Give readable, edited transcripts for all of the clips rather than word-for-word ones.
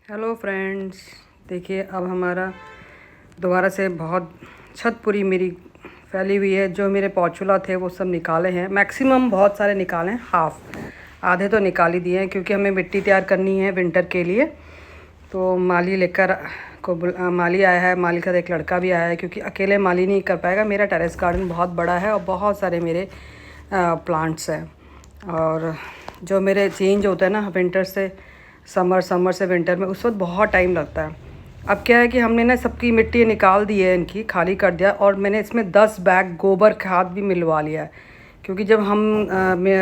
Hello friends, देखिए अब हमारा दोबारा से बहुत छत पूरी मेरी फैली हुई है। जो मेरे पॉचुला थे वो सब निकाले हैं, मैक्सिमम बहुत सारे निकाले हैं, हाफ आधे तो निकाल ही दिए हैं क्योंकि हमें मिट्टी तैयार करनी है विंटर के लिए। तो माली लेकर माली आया है, माली का एक लड़का भी आया है क्योंकि अकेले माली नहीं कर पाएगा। मेरा टेरेस गार्डन बहुत बड़ा है और बहुत सारे मेरे प्लांट्स हैं। और जो मेरे चेंज होता है ना विंटर से समर, समर से विंटर में, उस वक्त बहुत टाइम लगता है। अब क्या है कि हमने ना सबकी मिट्टी निकाल दी है, इनकी खाली कर दिया और मैंने इसमें 10 बैग गोबर खाद भी मिलवा लिया है। क्योंकि जब हम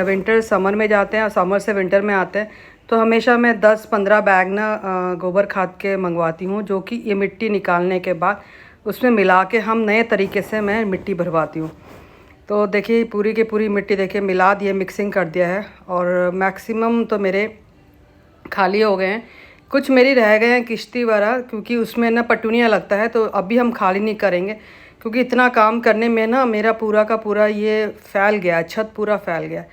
विंटर समर में जाते हैं और समर से विंटर में आते हैं तो हमेशा मैं 10-15 बैग ना गोबर खाद के मंगवाती हूँ, जो कि ये मिट्टी निकालने के बाद उसमें मिला के हम नए तरीके से मैं मिट्टी भरवाती हूँ। तो देखिए पूरी की पूरी मिट्टी देखिए मिला दिए, मिक्सिंग कर दिया है और मैक्सिमम तो मेरे खाली हो गए हैं। कुछ मेरी रह गए हैं किश्ती वाला, क्योंकि उसमें ना पटुनिया लगता है, तो अभी हम खाली नहीं करेंगे क्योंकि इतना काम करने में ना मेरा पूरा का पूरा ये फैल गया, छत पूरा फैल गया।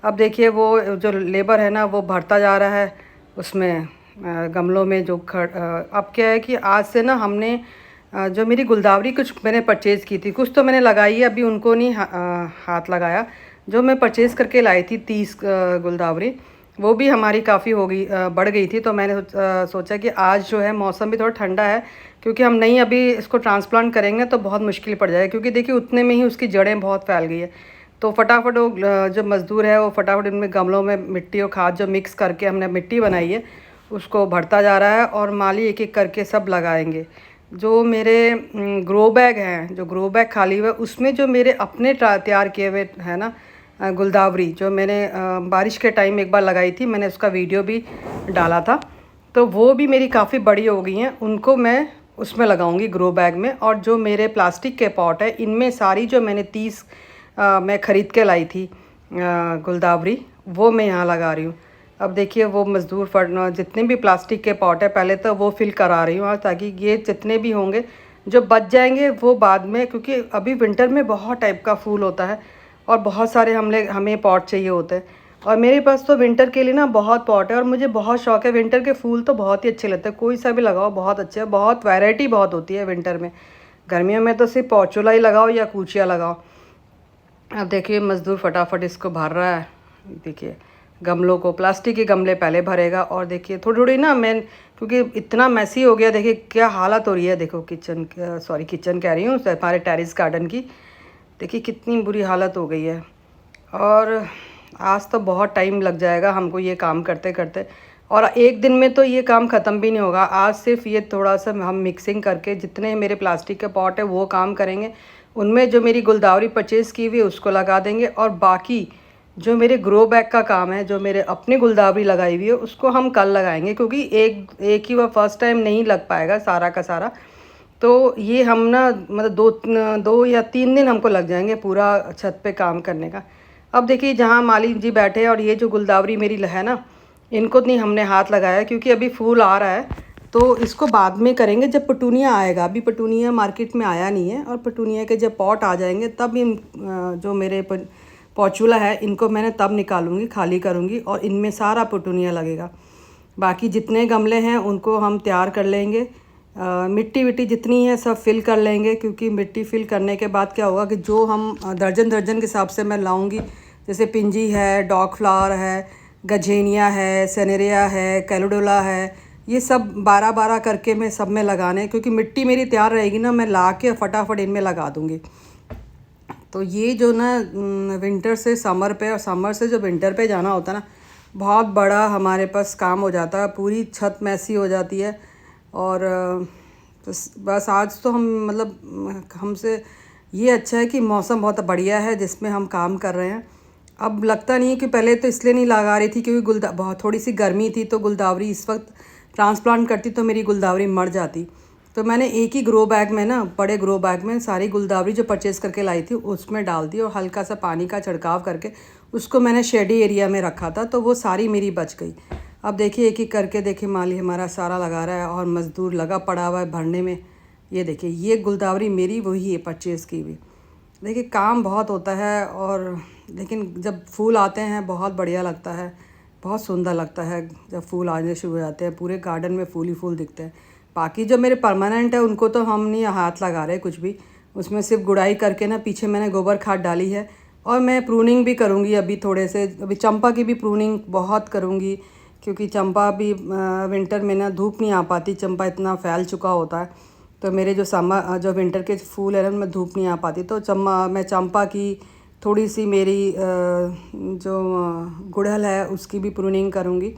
अब देखिए वो जो लेबर है ना वो भरता जा रहा है उसमें गमलों में जो अब क्या है कि आज से ना हमने जो मेरी गुलदावरी कुछ मैंने परचेज़ की थी, कुछ तो मैंने लगाई है, अभी उनको नहीं हाथ लगाया। जो मैं परचेज़ करके लाई थी 30 गुलदावरी, वो भी हमारी काफ़ी हो गई, बढ़ गई थी। तो मैंने सोचा कि आज जो है मौसम भी थोड़ा ठंडा है, क्योंकि हम नहीं अभी इसको ट्रांसप्लांट करेंगे तो बहुत मुश्किल पड़ जाएगा, क्योंकि देखिए उतने में ही उसकी जड़ें बहुत फैल गई है। तो फटाफट वो जो मज़दूर है वो फटाफट इनमें गमलों में मिट्टी और खाद जो मिक्स करके हमने मिट्टी बनाई है उसको भरता जा रहा है और माली एक एक करके सब लगाएंगे। जो मेरे ग्रो बैग हैं, जो ग्रो बैग खाली हुए उसमें जो मेरे अपने तैयार किए हुए हैं ना गुलदावरी, जो मैंने बारिश के टाइम एक बार लगाई थी, मैंने उसका वीडियो भी डाला था, तो वो भी मेरी काफ़ी बड़ी हो गई हैं। उनको मैं उसमें लगाऊंगी ग्रो बैग में। और जो मेरे प्लास्टिक के पॉट है इनमें सारी जो मैंने 30 मैं ख़रीद के लाई थी गुलदावरी, वो मैं यहाँ लगा रही हूँ। अब देखिए वो मज़दूर जितने भी प्लास्टिक के पॉट है पहले तो वो फिल करा रही हूँ, और ताकि ये जितने भी होंगे जो बच जाएंगे वो बाद में, क्योंकि अभी विंटर में बहुत टाइप का फूल होता है और बहुत सारे हमें पॉट चाहिए होते हैं। और मेरे पास तो विंटर के लिए ना बहुत पॉट है और मुझे बहुत शौक है। विंटर के फूल तो बहुत ही अच्छे लगते हैं, कोई सा भी लगाओ बहुत अच्छे है, बहुत वैरायटी बहुत होती है विंटर में। गर्मियों में तो सिर्फ पॉचुला ही लगाओ या कूचिया लगाओ। अब देखिए मज़दूर फटाफट इसको भर रहा है। देखिए गमलों को, प्लास्टिक के गमले पहले भरेगा। और देखिए थोड़ी थोड़ी ना मैं, क्योंकि इतना मैसी हो गया, देखिए क्या हालत हो रही है। देखो किचन, सॉरी किचन कह रही हूँ, हमारे टेरेस गार्डन की देखिए कितनी बुरी हालत हो गई है। और आज तो बहुत टाइम लग जाएगा हमको ये काम करते करते, और एक दिन में तो ये काम ख़त्म भी नहीं होगा। आज सिर्फ ये थोड़ा सा हम मिक्सिंग करके जितने मेरे प्लास्टिक के पॉट है वो काम करेंगे, उनमें जो मेरी गुलदावरी परचेज़ की हुई है उसको लगा देंगे, और बाकी जो मेरे ग्रो बैग का काम है, जो मेरे अपनी गुलदावरी लगाई हुई है उसको हम कल लगाएंगे, क्योंकि एक ही बार फर्स्ट टाइम नहीं लग पाएगा सारा का सारा। तो ये हम ना मतलब 2 या 3 दिन हमको लग जाएंगे पूरा छत पे काम करने का। अब देखिए जहाँ माली जी बैठे हैं, और ये जो गुलदावरी मेरी है ना, इनको नहीं हमने हाथ लगाया क्योंकि अभी फूल आ रहा है, तो इसको बाद में करेंगे जब पटूनिया आएगा। अभी पटूनिया मार्केट में आया नहीं है, और पटूनिया के जब पॉट आ जाएंगे तब इन जो मेरे पॉचुला है इनको मैंने तब निकालूंगी, खाली करूँगी और इनमें सारा पटूनिया लगेगा। बाकी जितने गमले हैं उनको हम तैयार कर लेंगे, मिट्टी विट्टी जितनी है सब फिल कर लेंगे, क्योंकि मिट्टी फिल करने के बाद क्या होगा कि जो हम दर्जन दर्जन के हिसाब से मैं लाऊंगी, जैसे पिंजी है, डॉग फ्लावर है, गजेनिया है, सेनेरिया है, कैलोडोला है, ये सब 12-12 करके मैं सब में लगाने, क्योंकि मिट्टी मेरी तैयार रहेगी ना, मैं ला के फटाफट इनमें लगा दूँगी। तो ये जो ना विंटर से समर पे और समर से जो विंटर पे जाना होता है ना, बहुत बड़ा हमारे पास काम हो जाता है, पूरी छत मैसी हो जाती है। और बस आज तो हम मतलब हमसे ये अच्छा है कि मौसम बहुत बढ़िया है जिसमें हम काम कर रहे हैं। अब लगता नहीं है कि पहले तो इसलिए नहीं लगा रही थी क्योंकि बहुत थोड़ी सी गर्मी थी, तो गुलदावरी इस वक्त ट्रांसप्लांट करती तो मेरी गुलदावरी मर जाती। तो मैंने एक ही ग्रो बैग में ना, बड़े ग्रो बैग में सारी गुलदावरी जो परचेज़ करके लाई थी उसमें डाल दी, और हल्का सा पानी का छिड़काव करके उसको मैंने शेडी एरिया में रखा था, तो वो सारी मेरी बच गई। अब देखिए एक एक करके देखिए माली हमारा सारा लगा रहा है और मज़दूर लगा पड़ा हुआ है भरने में। ये देखिए ये गुलदावरी मेरी वही है परचेज़ की हुई। देखिए काम बहुत होता है, और लेकिन जब फूल आते हैं बहुत बढ़िया लगता है। बहुत सुंदर लगता है जब फूल आने शुरू हो जाते हैं, पूरे गार्डन में फूल ही फूल दिखते हैं। बाकी जो मेरे परमानेंट है उनको तो हम नहीं हाथ लगा रहे कुछ भी, उसमें सिर्फ गुड़ाई करके ना पीछे मैंने गोबर खाद डाली है। और मैं प्रूनिंग भी करूँगी अभी थोड़े से, अभी चंपा की भी प्रूनिंग बहुत करूँगी, क्योंकि चंपा भी विंटर में ना धूप नहीं आ पाती, चंपा इतना फैल चुका होता है। तो मेरे जो समर जो विंटर के फूल है ना उनमें धूप नहीं आ पाती, तो मैं चंपा की थोड़ी सी मेरी जो गुड़हल है उसकी भी प्रूनिंग करूँगी।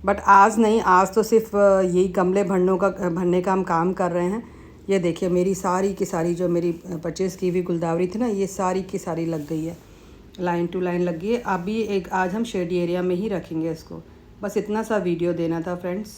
बट आज नहीं, आज तो सिर्फ यही गमले भरने का हम काम कर रहे हैं। ये देखिए मेरी सारी की सारी जो मेरी परचेज़ की हुई गुलदावरी थी ना, ये सारी की सारी लग गई है, लाइन टू लाइन लग गई है। अभी आज हम शेडी एरिया में ही रखेंगे इसको। बस इतना सा वीडियो देना था फ्रेंड्स।